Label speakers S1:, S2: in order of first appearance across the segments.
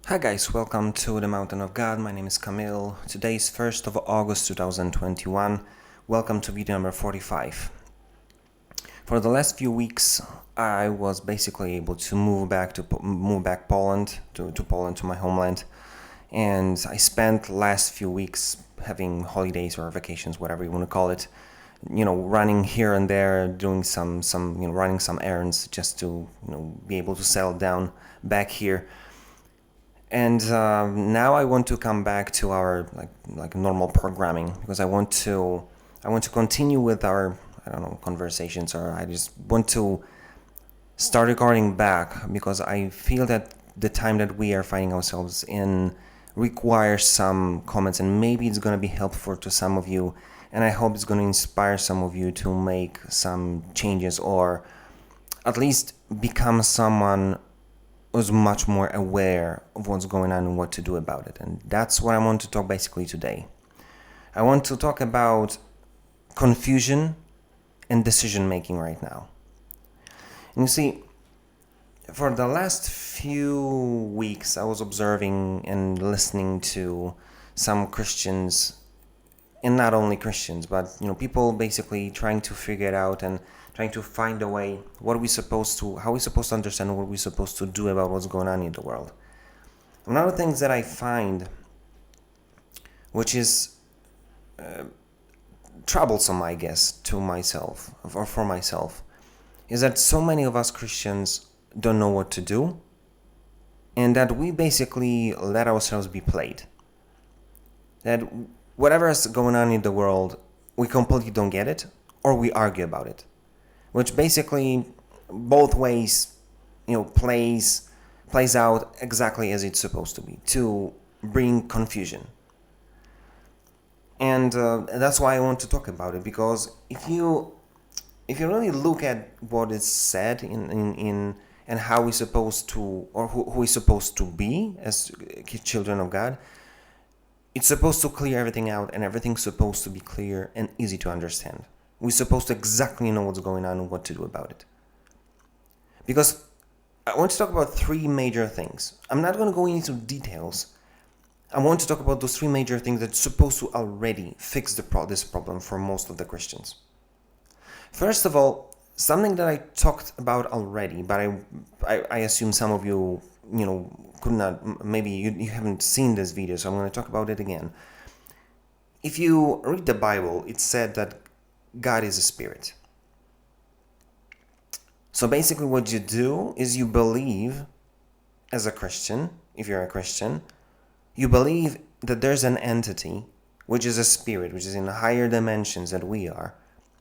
S1: Hi guys, welcome to the Mountain of God. My name is Camille. Today is 1st of August 2021. Welcome to video number 45. For the last few weeks, I was basically able to move back Poland to Poland, to my homeland, and I spent last few weeks having holidays or vacations, whatever you want to call it, running here and there, doing some running some errands just to be able to settle down back here. And now I want to come back to our like normal programming because I want to continue with our conversations, or I just want to start recording back because I feel that the time that we are finding ourselves in requires some comments, and maybe it's going to be helpful to some of you, and I hope it's going to inspire some of you to make some changes or at least become someone who's much more aware of what's going on and what to do about it. And that's what I want to talk basically today. I want to talk about confusion and decision making right now. And you see, for the last few weeks I was observing and listening to some Christians, and not only Christians, but people basically trying to figure it out and trying to find a way how we're supposed to understand what we're supposed to do about what's going on in the world. One of the things that I find, which is troublesome, I guess, to myself or for myself, is that so many of us Christians don't know what to do, and that we basically let ourselves be played. That whatever is going on in the world, we completely don't get it, or we argue about it, which basically both ways, plays out exactly as it's supposed to be, to bring confusion. And that's why I want to talk about it, because if you really look at what is said in and how we're supposed to, or who we're supposed to be as children of God, it's supposed to clear everything out, and everything's supposed to be clear and easy to understand. We're supposed to exactly know what's going on and what to do about it. Because I want to talk about three major things. I'm not going to go into details. I want to talk about those three major things that's supposed to already fix this problem for most of the Christians. First of all, something that I talked about already, but I assume some of you, could not, maybe you haven't seen this video, so I'm going to talk about it again. If you read the Bible, it said that God is a spirit. So basically what you do is you believe, as a Christian, if you're a Christian, you believe that there's an entity, which is a spirit, which is in higher dimensions than we are,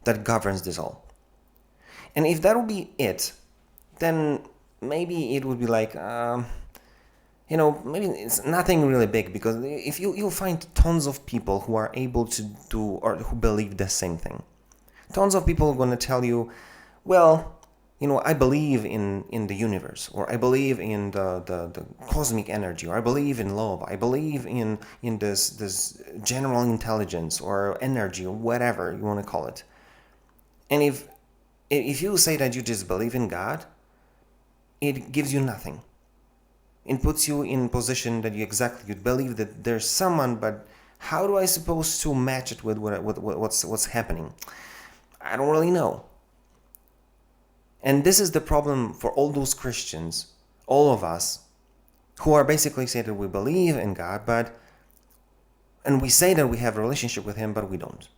S1: that governs this all. And if that would be it, then maybe it would be like, maybe it's nothing really big, because if you'll find tons of people who are able to do or who believe the same thing. Tons of people are going to tell you, well, I believe in the universe, or I believe in the cosmic energy, or I believe in love, I believe in this general intelligence or energy, or whatever you want to call it. And if you say that you just believe in God, it gives you nothing. It puts you in a position that you believe that there's someone, but how do I supposed to match it with what's happening? I don't really know. And this is the problem for all those Christians, all of us, who are basically saying that we believe in God, and we say that we have a relationship with Him, but we don't.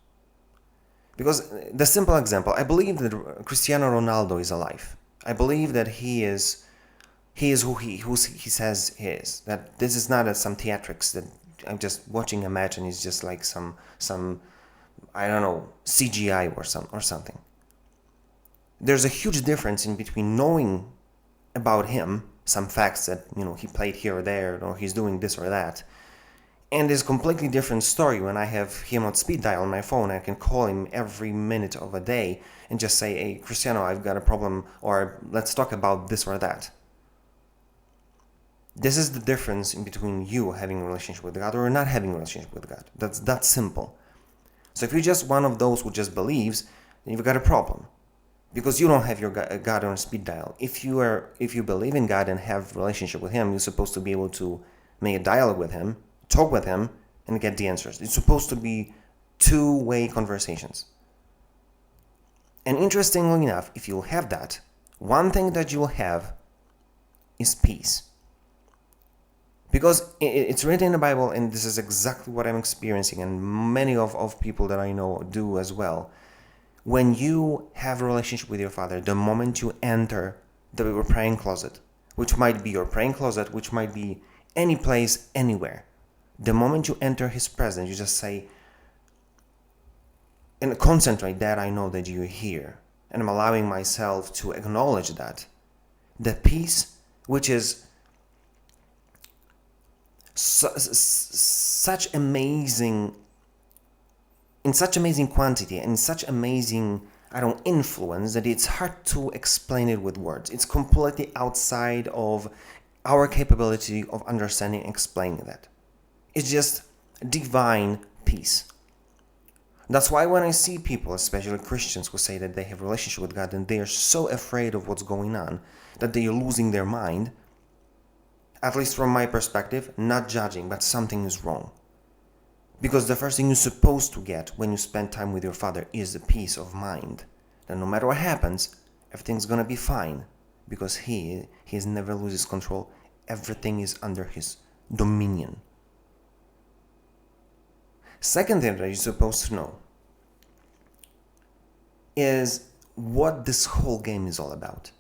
S1: Because the simple example, I believe that Cristiano Ronaldo is alive. I believe that he is who he says he is. That this is not some theatrics, that I'm just watching a match and it's just like some I don't know, CGI or something. There's a huge difference in between knowing about him, some facts that he played here or there, or he's doing this or that, and there's a completely different story when I have him on speed dial on my phone. I can call him every minute of a day and just say, hey, Cristiano, I've got a problem, or let's talk about this or that. This is the difference in between you having a relationship with God or not having a relationship with God. That's that simple. So if you're just one of those who just believes, then you've got a problem, because you don't have your God on speed dial. If you believe in God and have a relationship with Him, you're supposed to be able to make a dialogue with him, talk with him, and get the answers. It's supposed to be two-way conversations. And interestingly enough, if you'll have that, one thing that you'll have is peace. Because it's written in the Bible, and this is exactly what I'm experiencing, and many of people that I know do as well. When you have a relationship with your Father, the moment you enter the praying closet, which might be your praying closet, which might be any place, anywhere, the moment you enter His presence, you just say, and concentrate that I know that you're here, and I'm allowing myself to acknowledge that. The peace, which is such amazing, in such amazing quantity and such amazing, influence, that it's hard to explain it with words. It's completely outside of our capability of understanding and explaining that. It's just divine peace. That's why when I see people, especially Christians, who say that they have a relationship with God and they are so afraid of what's going on that they are losing their mind, at least from my perspective, not judging, but something is wrong. Because the first thing you're supposed to get when you spend time with your Father is the peace of mind. That no matter what happens, everything's gonna be fine. Because He never loses control. Everything is under His dominion. Second thing that you're supposed to know is what this whole game is all about.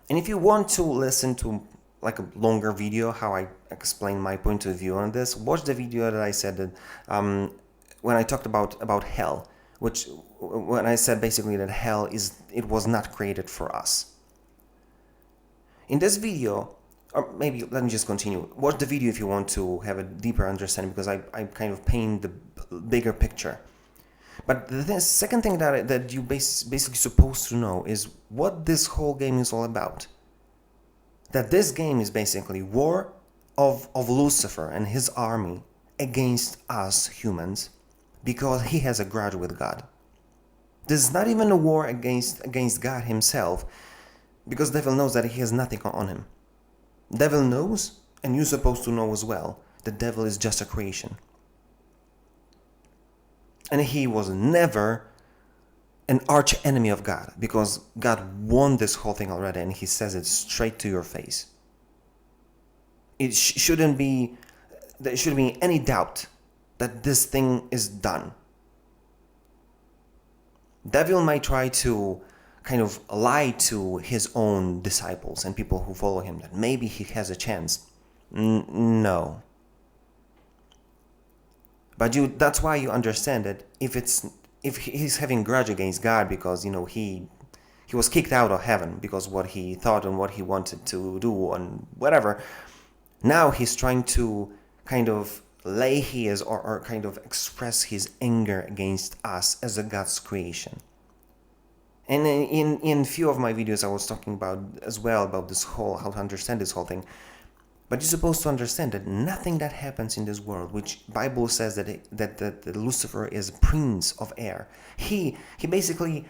S1: And if you want to listen to like a longer video, how I explain my point of view on this, watch the video that I said that when I talked about hell, which when I said basically that hell was not created for us. In this video, or maybe let me just continue. Watch the video if you want to have a deeper understanding, because I kind of paint the bigger picture. But the second thing that you basically supposed to know is what this whole game is all about. That this game is basically war of Lucifer and his army against us humans, because he has a grudge with God. This is not even a war against God himself, because the devil knows that he has nothing on him. The devil knows, and you're supposed to know as well, the devil is just a creation. And he was never an arch enemy of God, because God won this whole thing already, and He says it straight to your face. There shouldn't be any doubt that this thing is done. Devil might try to kind of lie to his own disciples and people who follow him that maybe he has a chance. No. But that's why you understand that if he's having grudge against God because, he was kicked out of heaven because what he thought and what he wanted to do and whatever, now he's trying to kind of lay his or kind of express his anger against us as a God's creation. And in few of my videos I was talking about as well about this whole, how to understand this whole thing. But you're supposed to understand that nothing that happens in this world, which Bible says that Lucifer is prince of air, he basically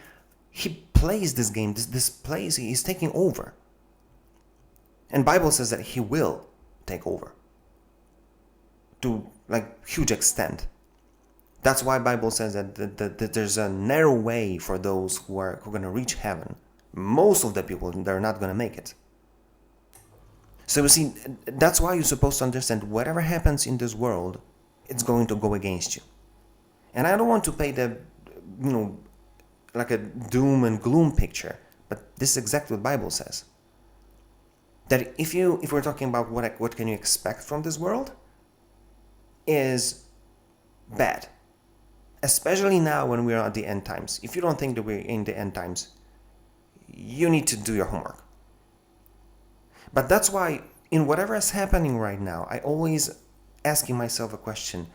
S1: plays this game, this plays, he's taking over. And Bible says that he will take over to like huge extent. That's why Bible says that there's a narrow way for those who are going to reach heaven. Most of the people, they're not going to make it. So you see, that's why you're supposed to understand whatever happens in this world, it's going to go against you. And I don't want to paint like a doom and gloom picture, but this is exactly what Bible says. That if we're talking about what can you expect from this world, is bad. Especially now when we're at the end times. If you don't think that we're in the end times, you need to do your homework. But that's why in whatever is happening right now, I always asking myself a question.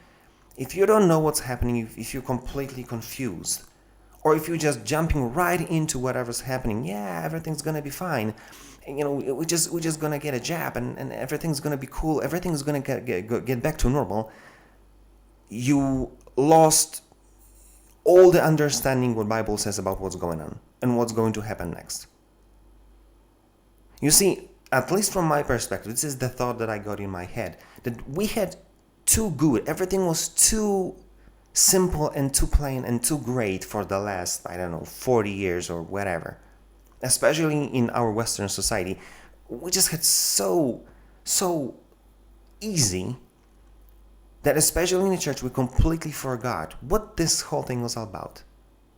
S1: If you don't know what's happening, if you're completely confused, or if you're just jumping right into whatever's happening, yeah, everything's gonna be fine. We're just gonna get a jab and everything's gonna be cool. Everything's gonna get back to normal. You lost all the understanding what Bible says about what's going on and what's going to happen next. You see, at least from my perspective, this is the thought that I got in my head, that we had too good, everything was too simple and too plain and too great for the last, I don't know, 40 years or whatever. Especially in our Western society, we just had so easy that especially in the church we completely forgot what this whole thing was all about.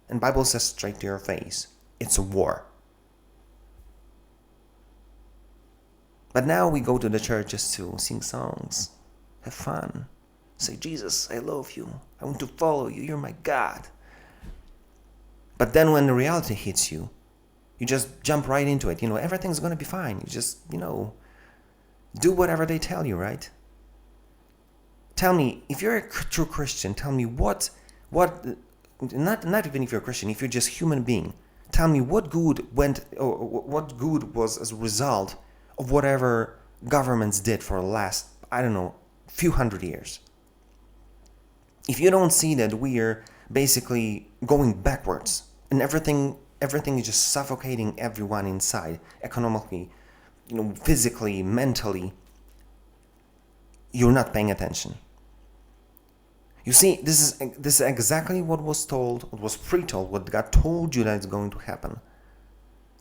S1: And Bible says straight to your face, it's a war. But now we go to the church just to sing songs, have fun, say, Jesus, I love you, I want to follow you, you're my God. But then when the reality hits you, you just jump right into it. Everything's going to be fine. You just, do whatever they tell you, right? Tell me, if you're a true Christian, tell me not even if you're a Christian, if you're just a human being, tell me what good went, or what good was as a result of whatever governments did for the last, I don't know, few hundred years. If you don't see that we are basically going backwards and everything is just suffocating everyone inside, economically, physically, mentally, you're not paying attention. You see, this is exactly what was told, what was pre-told, what God told you that is going to happen.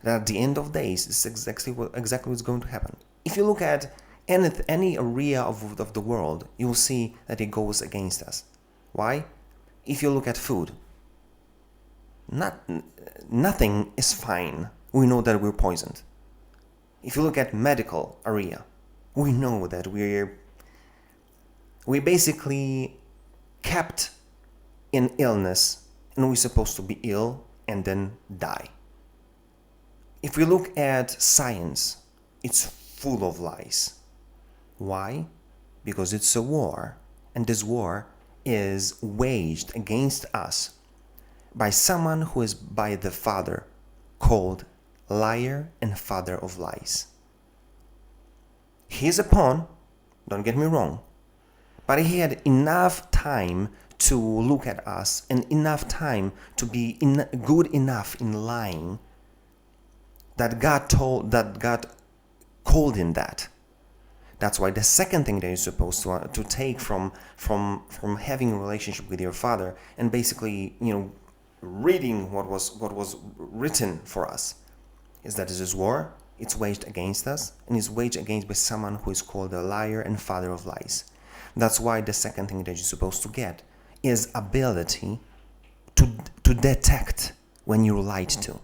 S1: That at the end of days, this is exactly what's going to happen. If you look at any area of the world, you will see that it goes against us. Why? If you look at food, nothing is fine. We know that we're poisoned. If you look at medical area, we know that we basically kept in illness, and we're supposed to be ill and then die. If we look at science, it's full of lies. Why? Because it's a war, and this war is waged against us by someone who is by the Father called liar and father of lies. He is a pawn, don't get me wrong, but he had enough time to look at us and enough time to be good enough in lying that God called him that. That's why the second thing that you're supposed to take from having a relationship with your Father and basically reading what was written for us is that this is war. It's waged against us, and it's waged against by someone who is called a liar and father of lies. That's why the second thing that you're supposed to get is ability to detect when you're lied to.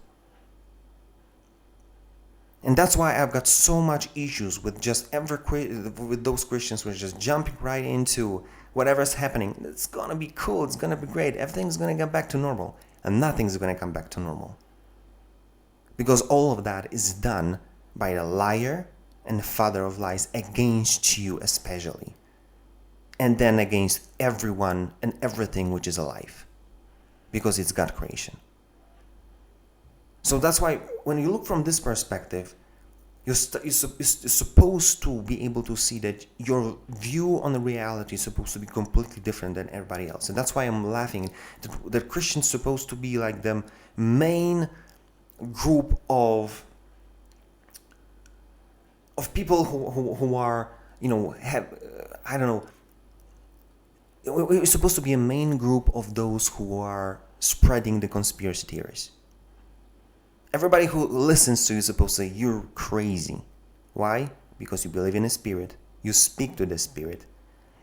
S1: And that's why I've got so much issues with with those Christians who are just jumping right into whatever's happening. It's gonna be cool, it's gonna be great, everything's gonna get back to normal. And nothing's gonna come back to normal. Because all of that is done by the liar and the father of lies against you especially. And then against everyone and everything which is alive. Because it's God's creation. So that's why when you look from this perspective, you're supposed to be able to see that your view on the reality is supposed to be completely different than everybody else. And that's why I'm laughing that Christians supposed to be like the main group of people who are, I don't know, we're supposed to be a main group of those who are spreading the conspiracy theories. Everybody who listens to you is supposed to say, you're crazy. Why? Because you believe in a spirit. You speak to the spirit.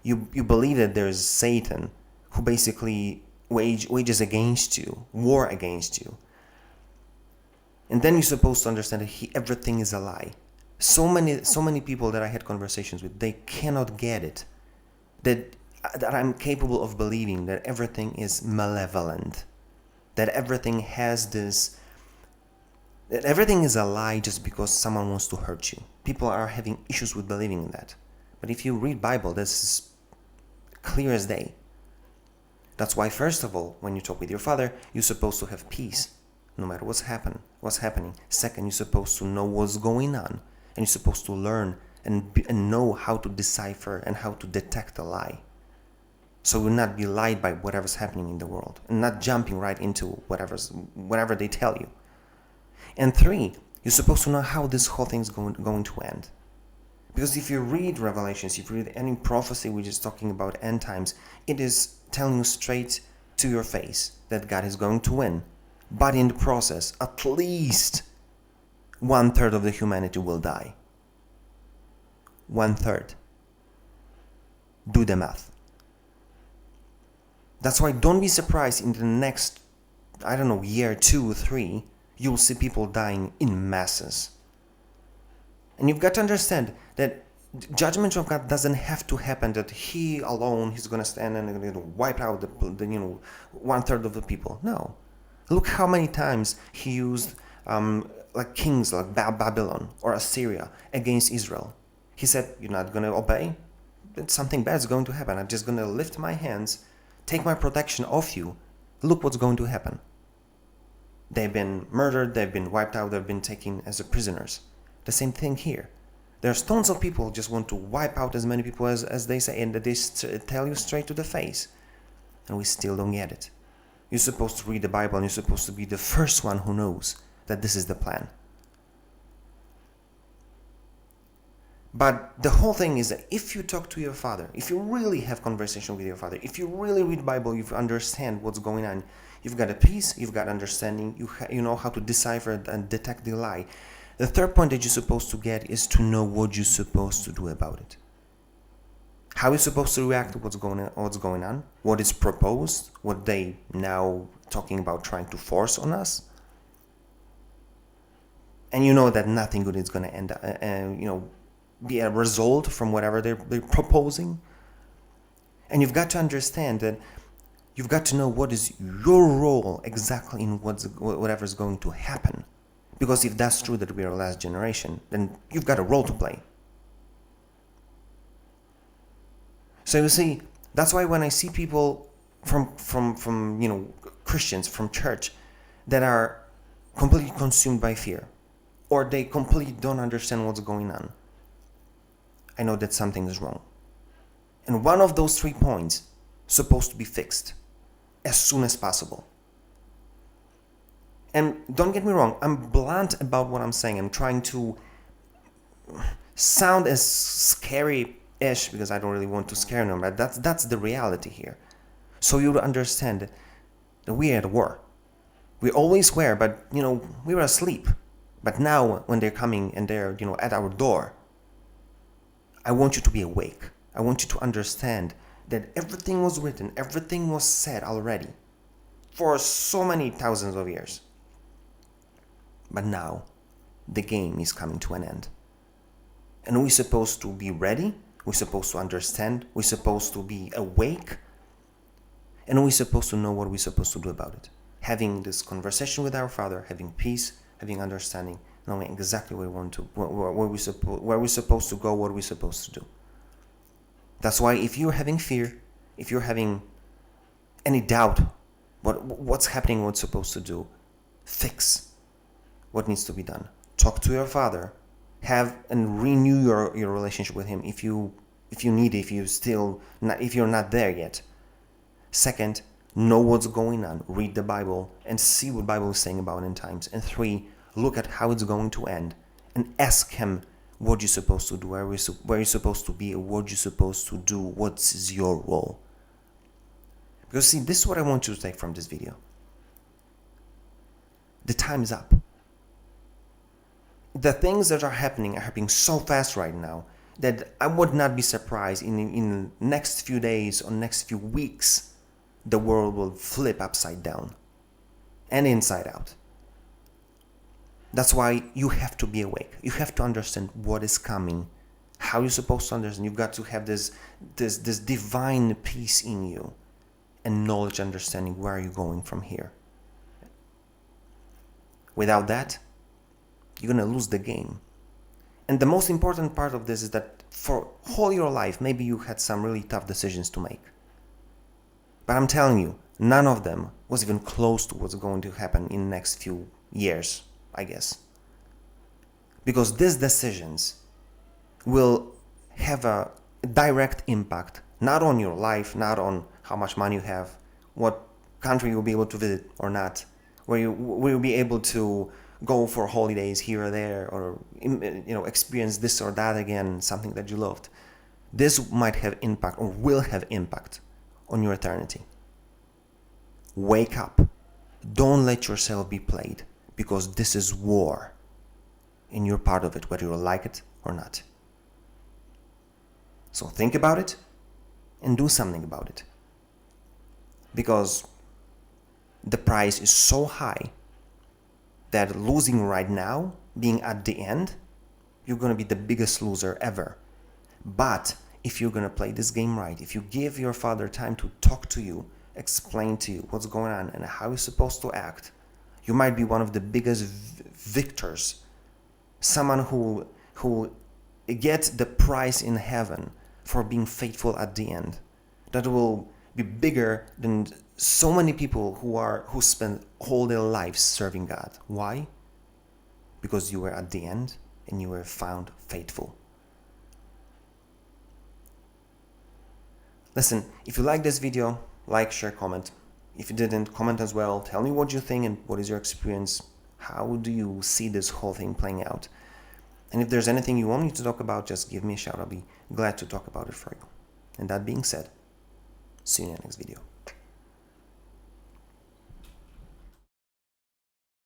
S1: You believe that there's Satan who basically wages against you, war against you. And then you're supposed to understand that everything is a lie. So many people that I had conversations with, they cannot get it. That I'm capable of believing that everything is malevolent. That everything has this... That everything is a lie just because someone wants to hurt you. People are having issues with believing in that. But if you read Bible, this is clear as day. That's why, first of all, when you talk with your Father, you're supposed to have peace, no matter what's happening. Second, you're supposed to know what's going on, and you're supposed to learn and know how to decipher and how to detect a lie. So you'll not be lied by whatever's happening in the world, and not jumping right into whatever they tell you. And 3, You're supposed to know how this whole thing's going to end. Because if you read Revelations, if you read any prophecy which is talking about end times, it is telling you straight to your face that God is going to win. But in the process, at least 1/3 of the humanity will die. 1/3. Do the math. That's why don't be surprised in the next, I don't know, year, 2, 3, you'll see people dying in masses. And you've got to understand that judgment of God doesn't have to happen that He alone, He's going to stand and wipe out the 1/3 of the people. No. Look how many times He used like kings like Babylon or Assyria against Israel. He said, you're not going to obey? Something bad is going to happen. I'm just going to lift my hands, take my protection off you. Look what's going to happen. They've been murdered, they've been wiped out, they've been taken as prisoners. The same thing here. There's tons of people who just want to wipe out as many people as they say, and they tell you straight to the face. And we still don't get it. You're supposed to read the Bible and you're supposed to be the first one who knows that this is the plan. But the whole thing is that if you talk to your father, if you really have conversation with your father, if you really read the Bible, you understand what's going on, you've got a peace, you've got understanding, you know how to decipher and detect the lie. The third point that you're supposed to get is to know what you're supposed to do about it. How you're supposed to react to what's going on, what is proposed, what they now talking about trying to force on us. And you know that nothing good is going to end up, be a result from whatever they're proposing. And you've got to understand that you've got to know what is your role exactly in whatever is going to happen. Because if that's true that we are the last generation, then you've got a role to play. So you see, that's why when I see people from Christians, from church, that are completely consumed by fear, or they completely don't understand what's going on, I know that something is wrong. And one of those 3 points is supposed to be fixed as soon as possible. And don't get me wrong, I'm blunt about what I'm saying. I'm trying to sound as scary-ish because I don't really want to scare them, but that's the reality here. So you understand that we're at war. We always were, but we were asleep. But now when they're coming and they're at our door, I want you to be awake. I want you to understand that everything was written, everything was said already for so many thousands of years. But now the game is coming to an end. And we're supposed to be ready, we're supposed to understand, we're supposed to be awake, and we're supposed to know what we're supposed to do about it. Having this conversation with our Father, having peace, having understanding, knowing exactly where we're supposed to go, what we're supposed to do. That's why if you're having fear, if you're having any doubt what's happening, what's supposed to do, fix what needs to be done. Talk to your Father, have and renew your relationship with Him if you need it, if you're not there yet. Second, know what's going on, read the Bible and see what the Bible is saying about end times. And 3, look at how it's going to end and ask Him what you're supposed to do, where you're supposed to be, what you're supposed to do, what's your role. Because see, this is what I want you to take from this video. The time is up. The things that are happening so fast right now that I would not be surprised in the next few days or next few weeks, the world will flip upside down and inside out. That's why you have to be awake. You have to understand what is coming, how you're supposed to understand. You've got to have this divine peace in you and knowledge, understanding where you're going from here. Without that, you're going to lose the game. And the most important part of this is that for all your life, maybe you had some really tough decisions to make. But I'm telling you, none of them was even close to what's going to happen in the next few years, I guess. Because these decisions will have a direct impact, not on your life, not on how much money you have, what country you'll be able to visit or not, where you'll be able to go for holidays here or there, or experience this or that again, something that you loved. This might have impact or will have impact on your eternity. Wake up. Don't let yourself be played, because this is war and you're part of it, whether you like it or not. So think about it and do something about it, because the price is so high that losing right now, being at the end, you're going to be the biggest loser ever. But if you're going to play this game right, if you give your father time to talk to you, explain to you what's going on and how you're supposed to act, you might be one of the biggest victors. Someone who gets the prize in heaven for being faithful at the end. That will be bigger than so many people who spend all their lives serving God. Why? Because you were at the end and you were found faithful. Listen, if you like this video, like, share, comment. If you didn't, comment as well. Tell me what you think and what is your experience. How do you see this whole thing playing out? And if there's anything you want me to talk about, just give me a shout. I'll be glad to talk about it for you. And that being said, see you in the next video.